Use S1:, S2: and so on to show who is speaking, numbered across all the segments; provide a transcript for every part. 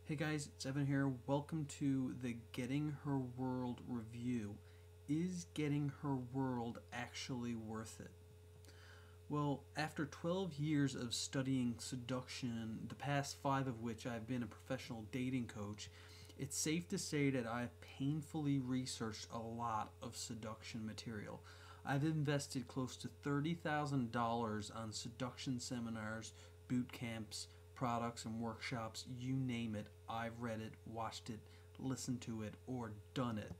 S1: Hey guys, it's Evan here. Welcome to the Getting Her World review. Is getting her world actually worth it? Well, after 12 years of studying seduction, the past 5 of which I've been a professional dating coach, it's safe to say that I've painfully researched a lot of seduction material. I've invested close to $30,000 on seduction seminars, boot camps, products, and workshops. You name it, I've read it, watched it, listened to it, or done it.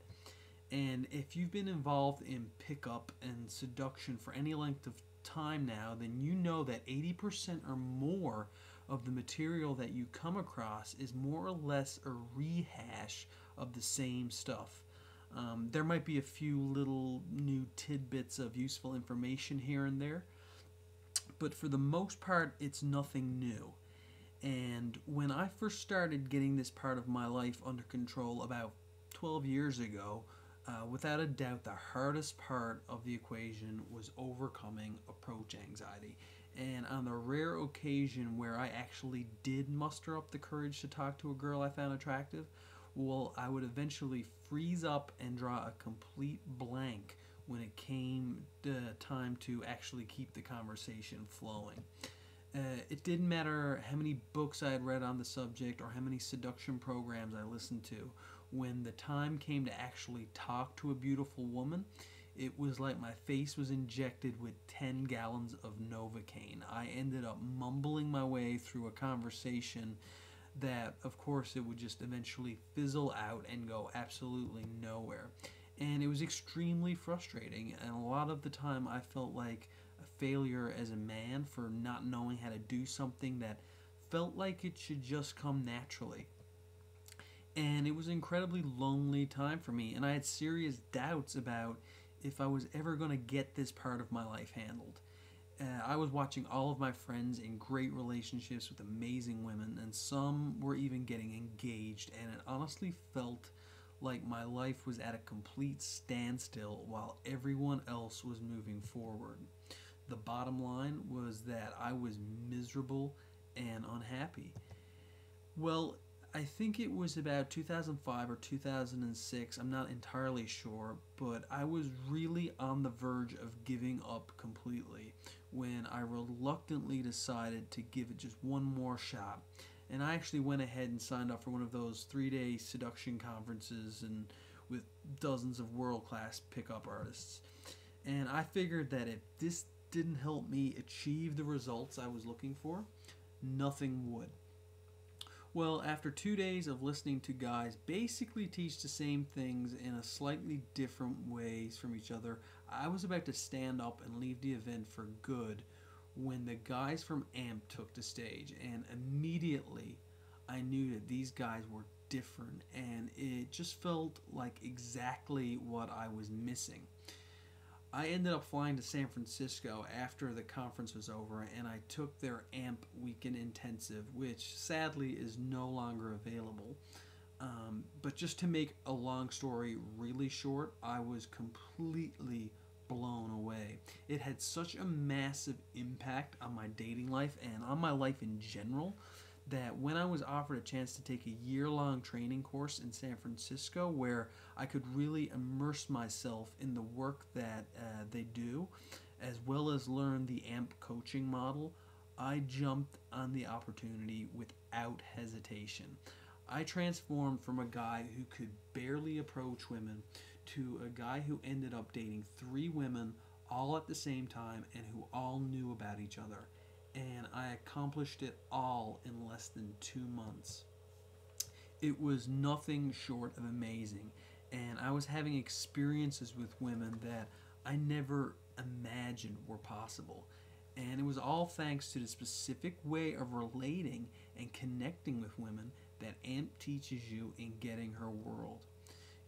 S1: And if you've been involved in pickup and seduction for any length of time now, then you know that 80% or more of the material that you come across is more or less a rehash of the same stuff. There might be a few little new tidbits of useful information here and there, but for the most part, it's nothing new. And when I first started getting this part of my life under control about 12 years ago, without a doubt, the hardest part of the equation was overcoming approach anxiety. And on the rare occasion where I actually did muster up the courage to talk to a girl I found attractive, well, I would eventually freeze up and draw a complete blank when it came time to actually keep the conversation flowing. It didn't matter how many books I had read on the subject or how many seduction programs I listened to. When the time came to actually talk to a beautiful woman, it was like my face was injected with 10 gallons of Novocaine. I ended up mumbling my way through a conversation that, of course, it would just eventually fizzle out and go absolutely nowhere. And it was extremely frustrating, and a lot of the time I felt like a failure as a man for not knowing how to do something that felt like it should just come naturally. And it was an incredibly lonely time for me, and I had serious doubts about if I was ever going to get this part of my life handled. I was watching all of my friends in great relationships with amazing women, and some were even getting engaged, and it honestly felt like my life was at a complete standstill while everyone else was moving forward. The bottom line was that I was miserable and unhappy. Well, I think it was about 2005 or 2006, I'm not entirely sure, but I was really on the verge of giving up completely when I reluctantly decided to give it just one more shot. And I actually went ahead and signed up for one of those 3-day seduction conferences and with dozens of world-class pickup artists. And I figured that if this didn't help me achieve the results I was looking for, nothing would. Well, after 2 days of listening to guys basically teach the same things in a slightly different ways from each other, I was about to stand up and leave the event for good when the guys from AMP took the stage, and immediately I knew that these guys were different, and it just felt like exactly what I was missing. I ended up flying to San Francisco after the conference was over, and I took their AMP Weekend Intensive, which sadly is no longer available. But just to make a long story really short, I was completely blown away. It had such a massive impact on my dating life and on my life in general that when I was offered a chance to take a year-long training course in San Francisco where I could really immerse myself in the work that they do, as well as learn the AMP coaching model, I jumped on the opportunity without hesitation. I transformed from a guy who could barely approach women to a guy who ended up dating 3 women all at the same time and who all knew about each other. And I accomplished it all in less than 2 months. It was nothing short of amazing, and I was having experiences with women that I never imagined were possible. And it was all thanks to the specific way of relating and connecting with women that AMP teaches you in Getting Her World.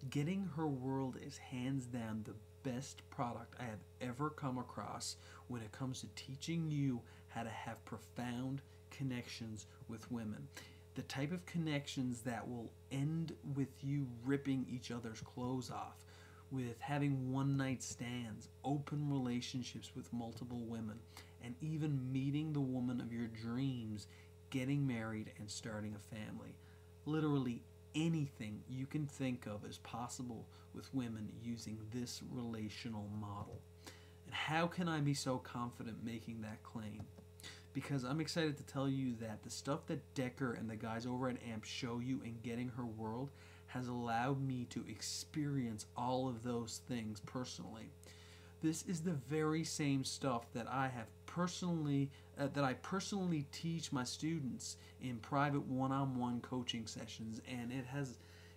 S1: Getting Her World is hands down the best product I have ever come across when it comes to teaching you how to have profound connections with women. The type of connections that will end with you ripping each other's clothes off, with having one night stands, open relationships with multiple women, and even meeting the woman of your dreams, getting married, and starting a family. Literally anything you can think of is possible with women using this relational model. And how can I be so confident making that claim? Because I'm excited to tell you that the stuff that Decker and the guys over at AMP show you in Getting Her World has allowed me to experience all of those things personally. This is the very same stuff that I personally teach my students in private one-on-one coaching sessions, and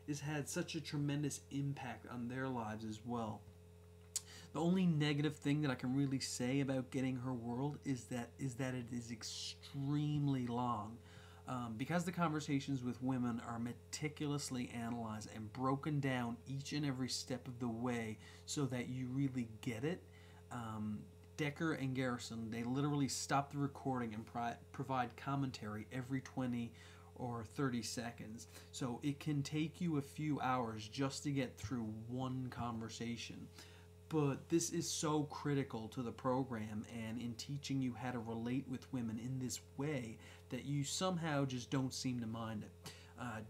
S1: it's had such a tremendous impact on their lives as well. The only negative thing that I can really say about Getting Her World is that it is extremely long. Because the conversations with women are meticulously analyzed and broken down each and every step of the way so that you really get it, Decker and Garrison, they literally stop the recording and provide commentary every 20 or 30 seconds. So it can take you a few hours just to get through one conversation. But this is so critical to the program and in teaching you how to relate with women in this way that you somehow just don't seem to mind it.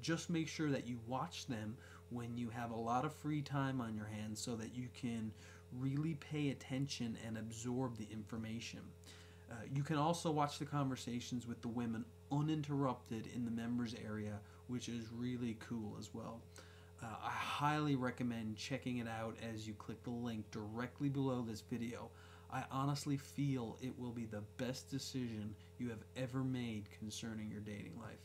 S1: Just make sure that you watch them when you have a lot of free time on your hands so that you can really pay attention and absorb the information. You can also watch the conversations with the women uninterrupted in the members area, which is really cool as well. I highly recommend checking it out as you click the link directly below this video. I honestly feel it will be the best decision you have ever made concerning your dating life.